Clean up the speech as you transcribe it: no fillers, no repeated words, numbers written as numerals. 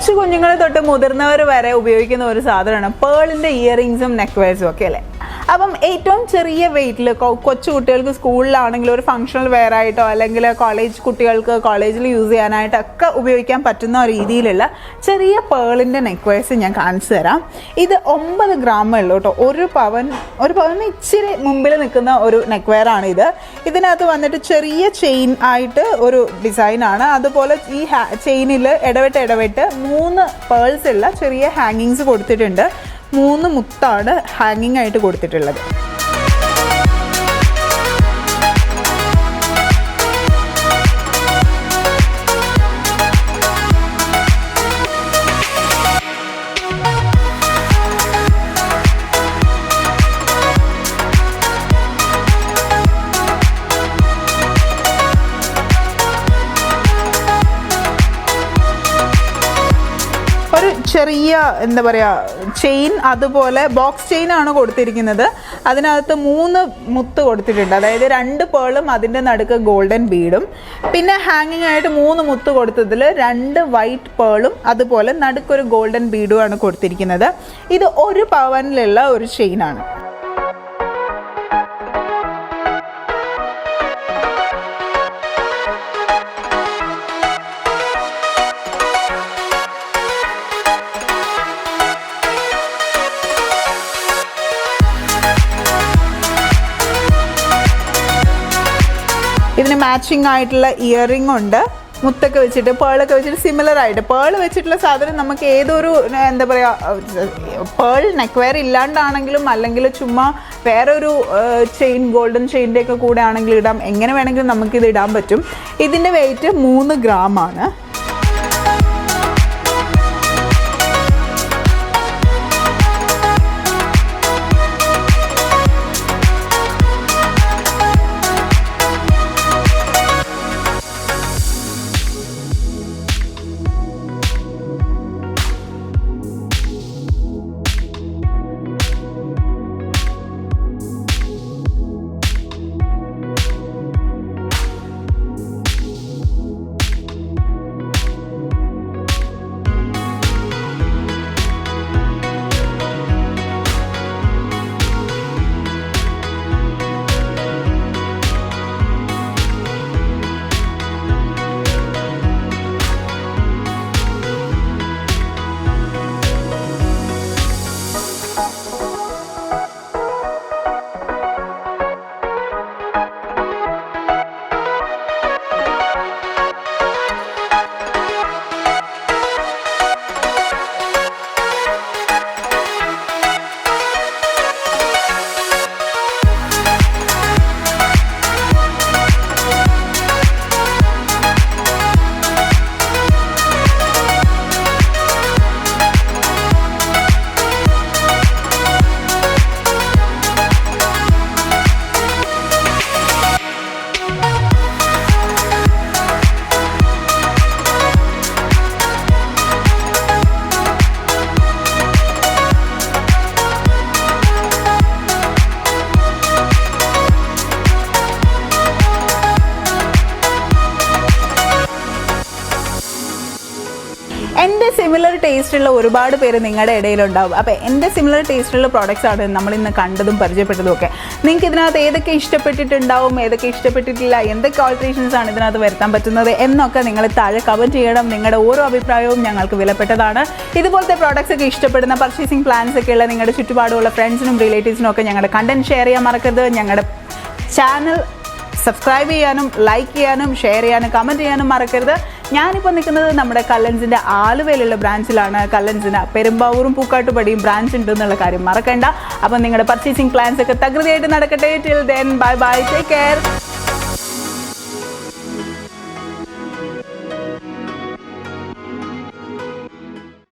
കൊച്ചു കുഞ്ഞുങ്ങൾ തൊട്ട് മുതിർന്നവർ വരെ ഉപയോഗിക്കുന്ന ഒരു സാധനമാണ് പേളിൻ്റെ ഇയറിങ്സും നെക്ക് വെയർസും ഒക്കെ അല്ലേ. അപ്പം ഏറ്റവും ചെറിയ വെയിറ്റിൽ കൊച്ചു കുട്ടികൾക്ക് സ്കൂളിലാണെങ്കിൽ ഒരു ഫങ്ഷണൽ വെയർ ആയിട്ടോ അല്ലെങ്കിൽ കോളേജ് കുട്ടികൾക്ക് കോളേജിൽ യൂസ് ചെയ്യാനായിട്ടൊക്കെ ഉപയോഗിക്കാൻ പറ്റുന്ന രീതിയിലുള്ള ചെറിയ പേളിൻ്റെ നെക്ക് വെയർസ് ഞാൻ കാണിച്ചു തരാം. ഇത് 9 ഗ്രാമേ ഉള്ളൂ കേട്ടോ. ഒരു പവന് ഇച്ചിരി മുമ്പിൽ നിൽക്കുന്ന ഒരു നെക്ക് വെയർ ആണ് ഇത്. ഇതിനകത്ത് വന്നിട്ട് ചെറിയ ചെയിൻ ആയിട്ട് ഒരു ഡിസൈനാണ്. അതുപോലെ ഈ ചെയിനിൽ ഇടവിട്ട് 3 പേൾസ് ഉള്ള ചെറിയ ഹാങ്ങിങ്സ് കൊടുത്തിട്ടുണ്ട്. 3 മുത്താണ് ഹാങ്ങിങ് ആയിട്ട് കൊടുത്തിട്ടുള്ളത്. ചെറിയ എന്താ പറയുക ചെയിൻ, അതുപോലെ ബോക്സ് ചെയിനാണ് കൊടുത്തിരിക്കുന്നത്. അതിനകത്ത് 3 മുത്ത് കൊടുത്തിട്ടുണ്ട്. അതായത് 2 പേളും അതിൻ്റെ നടുക്ക് ഗോൾഡൻ ബീഡും. പിന്നെ ഹാങ്ങിങ് ആയിട്ട് 3 മുത്ത് കൊടുത്തതിൽ 2 വൈറ്റ് പേളും അതുപോലെ നടുക്കൊരു ഗോൾഡൻ ബീഡുമാണ് കൊടുത്തിരിക്കുന്നത്. ഇത് 1 പവനിലുള്ള ഒരു ചെയിനാണ്. ഇതിന് മാച്ചിങ് ആയിട്ടുള്ള ഇയറിംഗ് ഉണ്ട്. മുത്തൊക്കെ വെച്ചിട്ട് പേളൊക്കെ വെച്ചിട്ട് സിമിലർ ആയിട്ട് പേൾ വെച്ചിട്ടുള്ള സാധനം നമുക്ക് ഏതൊരു എന്താ പറയുക പേൾ നെക്ക് വെയർ ഇല്ലാണ്ടാണെങ്കിലും അല്ലെങ്കിൽ ചുമ്മാ വേറൊരു ചെയിൻ ഗോൾഡൻ ചെയിൻ്റെ ഒക്കെ കൂടെ ആണെങ്കിലും ഇടാം. എങ്ങനെ വേണമെങ്കിലും നമുക്കിത് ഇടാൻ പറ്റും. ഇതിൻ്റെ വെയിറ്റ് 3 ഗ്രാമാണ്. എൻ്റെ സിമിലർ ടേസ്റ്റുള്ള ഒരുപാട് പേര് നിങ്ങളുടെ ഇടയിലുണ്ടാവും. അപ്പോൾ എൻ്റെ സിമിലർ ടേസ്റ്റുള്ള പ്രോഡക്റ്റ്സ് ആണ് നമ്മളിന്ന് കണ്ടതും പരിചയപ്പെട്ടതും ഒക്കെ. നിങ്ങൾക്ക് ഇതിനകത്ത് ഏതൊക്കെ ഇഷ്ടപ്പെട്ടിട്ടുണ്ടാവും, ഏതൊക്കെ ഇഷ്ടപ്പെട്ടിട്ടില്ല, എന്തൊക്കെ ഓൾട്രേഷൻസ് ആണ് ഇതിനകത്ത് വരുത്താൻ പറ്റുന്നത് എന്നൊക്കെ നിങ്ങൾ താഴെ കമൻറ്റ് ചെയ്യണം. നിങ്ങളുടെ ഓരോ അഭിപ്രായവും ഞങ്ങൾക്ക് വിലപ്പെട്ടതാണ്. ഇതുപോലത്തെ പ്രോഡക്റ്റ്സ് ഒക്കെ ഇഷ്ടപ്പെടുന്ന പർച്ചേസിംഗ് പ്ലാൻസ് ഒക്കെ ഉള്ള നിങ്ങളുടെ ചുറ്റുപാടുള്ള ഫ്രണ്ട്സിനും റിലേറ്റീവ്സിനും ഒക്കെ ഞങ്ങളുടെ കണ്ടന്റ് ഷെയർ ചെയ്യാൻ മറക്കരുത്. ഞങ്ങളുടെ ചാനൽ സബ്സ്ക്രൈബ് ചെയ്യാനും ലൈക്ക് ചെയ്യാനും ഷെയർ ചെയ്യാനും കമൻറ്റ് ചെയ്യാനും മറക്കരുത്. ഞാനിപ്പോൾ നിൽക്കുന്നത് നമ്മുടെ കല്ലൻസിൻ്റെ ആലുവയിലുള്ള ബ്രാഞ്ചിലാണ്. കല്ലൻസിന് പെരുമ്പാവൂരും പൂക്കാട്ടുപടിയും ബ്രാഞ്ച് ഉണ്ടെന്നുള്ള കാര്യം മറക്കണ്ട. അപ്പം നിങ്ങളുടെ പർച്ചേസിംഗ് പ്ലാൻസ് ഒക്കെ തകൃതിയായിട്ട് നടക്കട്ടെ. Till then bye bye, take care.